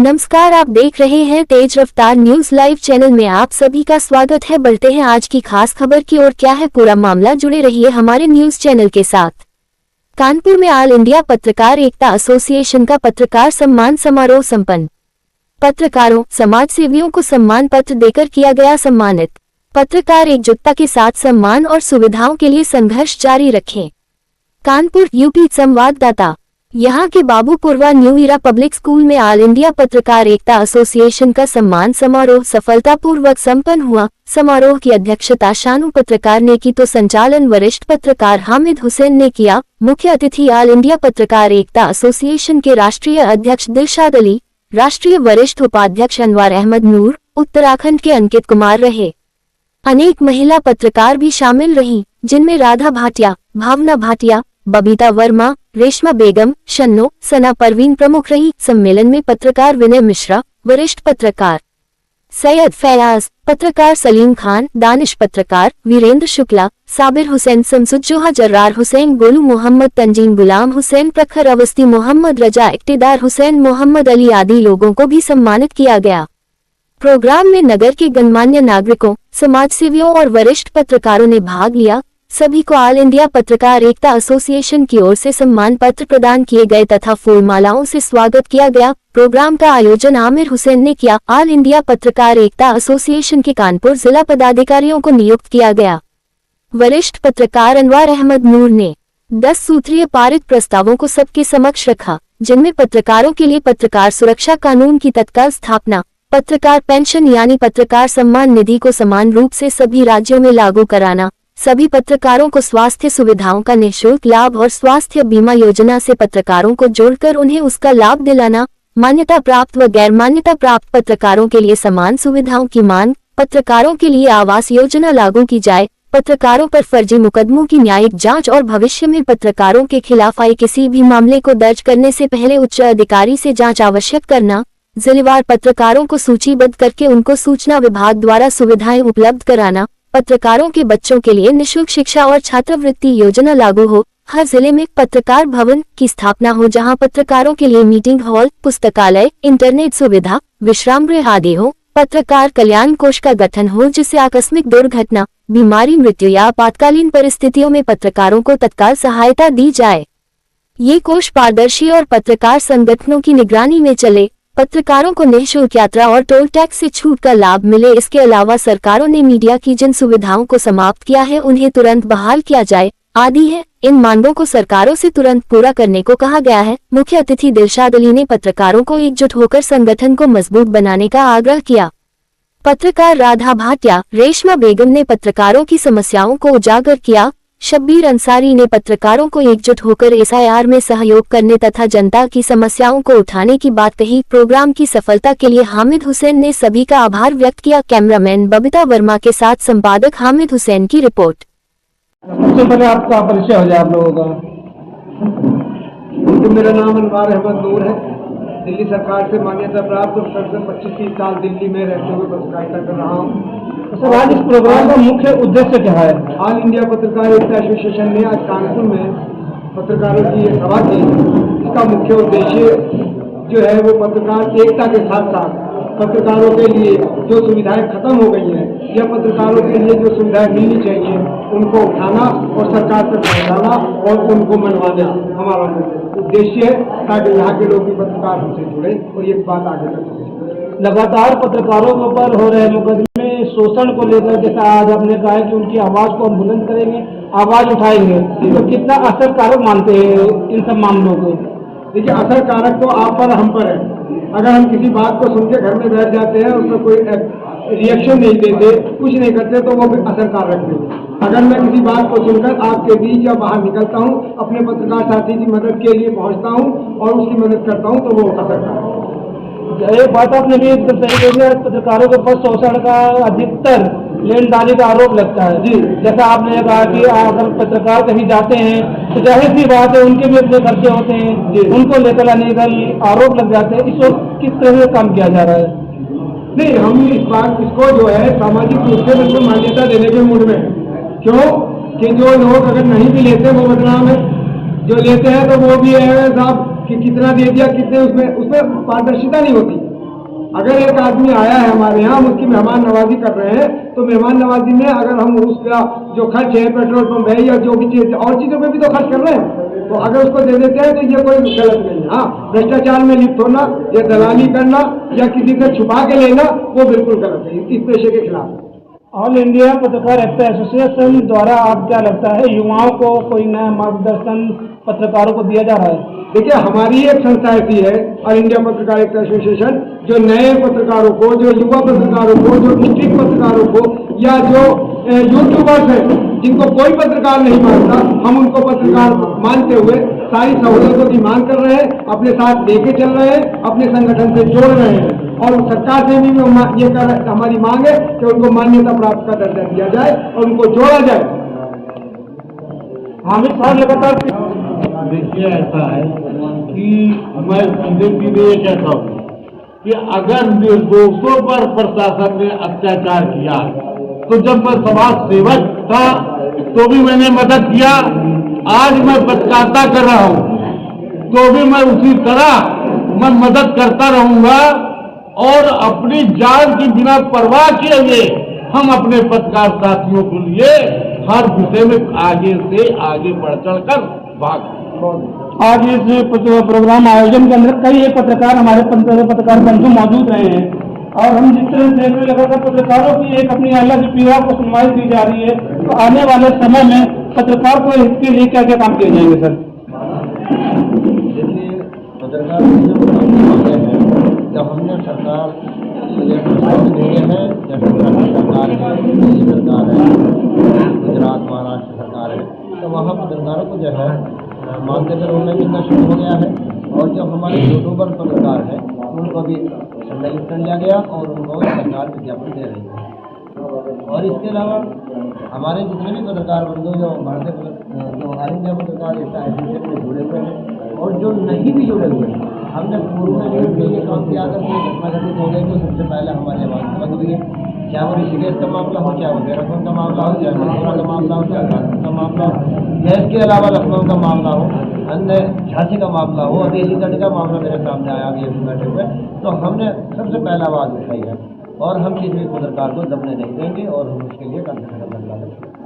नमस्कार, आप देख रहे हैं तेज रफ्तार न्यूज लाइव चैनल में आप सभी का स्वागत है। बढ़ते हैं आज की खास खबर की ओर। क्या है पूरा मामला, जुड़े रहिए हमारे न्यूज चैनल के साथ। कानपुर में ऑल इंडिया पत्रकार एकता एसोसिएशन का पत्रकार सम्मान समारोह संपन्न। पत्रकारों, समाजसेवियों को सम्मान पत्र देकर किया गया सम्मानित। पत्रकार एकजुटता के साथ सम्मान और सुविधाओं के लिए संघर्ष जारी रखें। कानपुर यूपी संवाददाता। यहाँ के बाबूपुरवा न्यू इरा पब्लिक स्कूल में ऑल इंडिया पत्रकार एकता एसोसिएशन का सम्मान समारोह सफलतापूर्वक संपन्न हुआ। समारोह की अध्यक्षता शानू पत्रकार ने की तो संचालन वरिष्ठ पत्रकार हामिद हुसैन ने किया। मुख्य अतिथि ऑल इंडिया पत्रकार एकता एसोसिएशन के राष्ट्रीय अध्यक्ष दिलशाद अली, राष्ट्रीय वरिष्ठ उपाध्यक्ष अनवर अहमद नूर, उत्तराखंड के अंकित कुमार रहे। अनेक महिला पत्रकार भी शामिल रहीं, जिनमें राधा भाटिया, भावना भाटिया, बबीता वर्मा, रेशमा बेगम, शन्नो, सना परवीन प्रमुख रही। सम्मेलन में पत्रकार विनय मिश्रा, वरिष्ठ पत्रकार सैयद फैयाज, पत्रकार सलीम खान, दानिश पत्रकार वीरेंद्र शुक्ला, साबिर हुसैन, शमसुज्जोहा, जर्रार हुसैन, गोलू मोहम्मद, तंजीम गुलाम हुसैन, प्रखर अवस्थी, मोहम्मद रजा, इक्तिदार हुसैन, मोहम्मद अली आदि लोगों को भी सम्मानित किया गया। प्रोग्राम में नगर के गणमान्य नागरिकों, समाजसेवियों और वरिष्ठ पत्रकारों ने भाग लिया। सभी को ऑल इंडिया पत्रकार एकता एसोसिएशन की ओर से सम्मान पत्र प्रदान किए गए तथा फूलमालाओं से स्वागत किया गया। प्रोग्राम का आयोजन आमिर हुसैन ने किया। ऑल इंडिया पत्रकार एकता एसोसिएशन के कानपुर जिला पदाधिकारियों को नियुक्त किया गया। वरिष्ठ पत्रकार अनवर अहमद नूर ने 10 सूत्रीय पारित प्रस्तावों को सबके समक्ष रखा, जिनमें पत्रकारों के लिए पत्रकार सुरक्षा कानून की तत्काल स्थापना, पत्रकार पेंशन यानी पत्रकार सम्मान निधि को समान रूप से सभी राज्यों में लागू कराना, सभी पत्रकारों को स्वास्थ्य सुविधाओं का निःशुल्क लाभ और स्वास्थ्य बीमा योजना से पत्रकारों को जोड़कर उन्हें उसका लाभ दिलाना, मान्यता प्राप्त व गैर मान्यता प्राप्त पत्रकारों के लिए समान सुविधाओं की मांग, पत्रकारों के लिए आवास योजना लागू की जाए, पत्रकारों पर फर्जी मुकदमों की न्यायिक जांच और भविष्य में पत्रकारों के खिलाफ आए किसी भी मामले को दर्ज करने से पहले उच्च अधिकारी से जाँच आवश्यक करना, जिलेवार पत्रकारों को सूचीबद्ध करके उनको सूचना विभाग द्वारा सुविधाएं उपलब्ध कराना, पत्रकारों के बच्चों के लिए निःशुल्क शिक्षा और छात्रवृत्ति योजना लागू हो, हर जिले में पत्रकार भवन की स्थापना हो जहां पत्रकारों के लिए मीटिंग हॉल, पुस्तकालय, इंटरनेट सुविधा, विश्राम गृह आदि हो, पत्रकार कल्याण कोष का गठन हो जिससे आकस्मिक दुर्घटना, बीमारी, मृत्यु या आपातकालीन परिस्थितियों में पत्रकारों को तत्काल सहायता दी जाए। ये कोष पारदर्शी और पत्रकार संगठनों की निगरानी में चले। पत्रकारों को निःशुल्क यात्रा और टोल टैक्स से छूट का लाभ मिले। इसके अलावा सरकारों ने मीडिया की जिन सुविधाओं को समाप्त किया है उन्हें तुरंत बहाल किया जाए आदि है। इन मांगों को सरकारों से तुरंत पूरा करने को कहा गया है। मुख्य अतिथि दिलशाद अली ने पत्रकारों को एकजुट होकर संगठन को मजबूत बनाने का आग्रह किया। पत्रकार राधा भाटिया, रेशमा बेगम ने पत्रकारों की समस्याओं को उजागर किया। शब्बीर अंसारी ने पत्रकारों को एकजुट होकर SIR में सहयोग करने तथा जनता की समस्याओं को उठाने की बात कही। प्रोग्राम की सफलता के लिए हामिद हुसैन ने सभी का आभार व्यक्त किया। कैमरामैन बबीता वर्मा के साथ संपादक हामिद हुसैन की रिपोर्ट। सबसे पहले आपका परिचय हो जाए आप लोगों का। तो मेरा नाम अनवर अहमद नूर है। दिल्ली सरकार से मान्यता प्राप्त और 25-30 साल दिल्ली में रहते हुए पत्रकारिता कर रहा हूँ। सर, आज इस प्रोग्राम का मुख्य उद्देश्य क्या है? ऑल इंडिया पत्रकार एकता एसोसिएशन ने आज कानपुर में पत्रकारों की एक सभा की। इसका मुख्य उद्देश्य जो है वो पत्रकार एकता के साथ साथ पत्रकारों के लिए जो सुविधाएं खत्म हो गई हैं या पत्रकारों के लिए जो सुविधाएं मिलनी चाहिए उनको उठाना और सरकार तक पहुँचाना और उनको मनवाना हमारा उद्देश्य है, ताकि यहाँ के लोग भी पत्रकार हमसे जुड़े और ये बात आगे तक पहुँचे। लगातार पत्रकारों के ऊपर हो रहे मुकदमे शोषण को लेकर जैसा आज आपने कहा है कि उनकी आवाज को हम बुलंद करेंगे, आवाज उठाएंगे, तो कितना असरकारक मानते हैं इन सब मामलों को? देखिए, असर कारक तो आप पर हम पर है। अगर हम किसी बात को सुन के घर में बैठ जाते हैं, उसमें कोई रिएक्शन नहीं देते, कुछ नहीं करते, तो वो भी असर कारक नहीं। अगर मैं किसी बात को सुनकर आपके बीच या बाहर निकलता हूँ, अपने पत्रकार साथी की मदद के लिए पहुँचता हूँ और उसकी मदद करता हूँ, तो वो असर कारक है। एक बात आपने भी पत्रकारों के ऊपर शोषण का अधिकतर लेनदारी का आरोप लगता है जी। जैसा आपने कहा कि अगर पत्रकार कहीं जाते हैं तो जाहिर सी बात है उनके भी अपने खर्चे होते हैं, उनको लेकर अनेकल आरोप लग जाते हैं। इस वक्त किस तरह से काम किया जा रहा है? नहीं, हम इस बात इसको जो है सामाजिक रूप से बिल्कुल मान्यता देने के मूड में। क्यों कि जो लोग अगर नहीं भी लेते वो बदनाम है, जो लेते हैं तो वो भी है साहब कि कितना दे दिया, कितने, उसमें पारदर्शिता नहीं होती। अगर एक आदमी आया है हमारे यहाँ, हम उसकी मेहमान नवाजी कर रहे हैं, तो मेहमान नवाजी में अगर हम उसका जो खर्च है, पेट्रोल पंप है या जो भी चीज और चीजों पे भी तो खर्च कर रहे हैं, तो अगर उसको दे देते हैं तो ये कोई गलत नहीं है। हाँ, भ्रष्टाचार में लिप्त होना या दलाली करना या किसी से छुपा के लेना वो बिल्कुल गलत है, इस पेशे के खिलाफ। ऑल इंडिया पत्रकार एकता एसोसिएशन द्वारा आप क्या लगता है युवाओं को कोई नया मार्गदर्शन पत्रकारों को दिया जा रहा है? देखिए, हमारी एक संस्था ऐसी है ऑल इंडिया पत्रकार एकता एसोसिएशन, जो नए पत्रकारों को, जो युवा पत्रकारों को, जो स्ट्रीट पत्रकारों को या जो यूट्यूबर्स हैं जिनको कोई पत्रकार नहीं मानता, हम उनको पत्रकार मानते हुए सारी सहूलियतों की मांग कर रहे हैं, अपने साथ लेके चल रहे हैं, अपने संगठन से जोड़ रहे हैं और सरकार से भी ये हमारी मांग है कि उनको मान्यता प्राप्त का दर्जा दिया जाए और उनको जोड़ा जाए। हामिद साहब लगातार देखिए, ऐसा है कि मैं सीधे ये कहता हूँ कि अगर निर्दोषों पर प्रशासन ने अत्याचार किया, तो जब मैं समाज सेवक था तो भी मैंने मदद किया, आज मैं पत्रकारिता कर रहा हूँ तो भी मैं उसी तरह मैं मदद करता रहूंगा और अपनी जान की बिना परवाह किए हुए हम अपने पत्रकार साथियों के लिए हर विषय में आगे से आगे बढ़ चढ़कर भाग। आज इस प्रोग्राम आयोजन के अंदर कई पत्रकार हमारे पत्रकार बंधु मौजूद रहे हैं और हम जिस तरह से लगातार पत्रकारों की एक अपनी अलग पीड़ा को सुनवाई दी जा रही है, तो आने वाले समय में पत्रकार को इसके लिए क्या क्या काम किए जाएंगे सर? देखिए, पत्रकार जब हमने सरकार दिए हैं, जैसे सरकार है, दिल्ली सरकार है, गुजरात महाराष्ट्र सरकार है, तो वहाँ पत्रकारों को जो है मानदेय पर उन्हें मिलना शुरू हो गया है और जो हमारे यूट्यूबर पत्रकार हैं उनको भी सम्मिलित कर लिया गया और उनको सरकार विज्ञापन दे रही है। और इसके अलावा हमारे जितने भी पत्रकार बंधु जो ऑल इंडिया पत्रकार एकता एसोसिएशन में जुड़े हुए हैं और जो नहीं भी जुड़े हुए हैं, हमने पूर्व में भी ये काम किया था कि घटना घटित हो गई तो सबसे पहले हमारी आवाज़ बंद हुई है, चाहे वो ऋषिकेश का मामला हो, चाहे वो देहरादून का मामला हो, चाहे मथुरा का मामला हो, चाहे कानपुर का मामला हो, या इसके अलावा लखनऊ का मामला हो, अन्य झांसी का मामला हो, अभी अलीगढ़ का मामला मेरे सामने आया अभी अभी बैठे हुए, तो हमने सबसे पहला आवाज़ उठाई है और हम किसी भी पत्रकार को दबने नहीं देंगे और हम उसके लिए कम से कम